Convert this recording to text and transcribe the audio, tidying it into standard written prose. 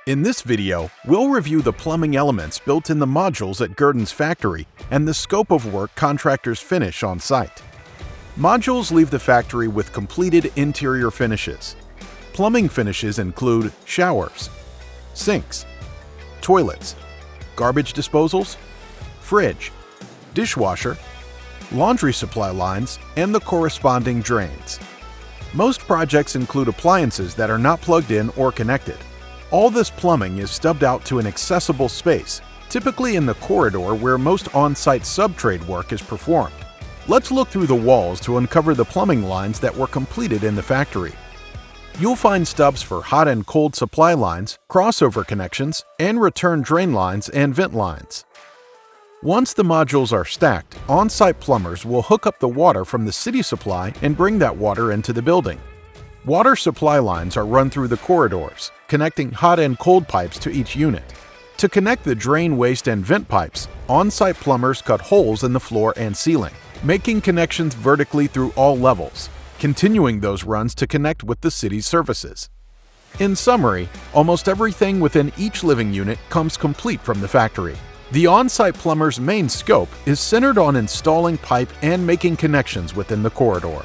In this video, we'll review the plumbing elements built in the modules at Guerdon's factory and the scope of work contractors finish on site. Modules leave the factory with completed interior finishes. Plumbing finishes include showers, sinks, toilets, garbage disposals, fridge, dishwasher, laundry supply lines, and the corresponding drains. Most projects include appliances that are not plugged in or connected. All this plumbing is stubbed out to an accessible space, typically in the corridor where most on-site subtrade work is performed. Let's look through the walls to uncover the plumbing lines that were completed in the factory. You'll find stubs for hot and cold supply lines, crossover connections, and return drain lines and vent lines. Once the modules are stacked, on-site plumbers will hook up the water from the city supply and bring that water into the building. Water supply lines are run through the corridors, connecting hot and cold pipes to each unit. To connect the drain, waste, and vent pipes, on-site plumbers cut holes in the floor and ceiling, making connections vertically through all levels, continuing those runs to connect with the city's services. In summary, almost everything within each living unit comes complete from the factory. The on-site plumber's main scope is centered on installing pipe and making connections within the corridor.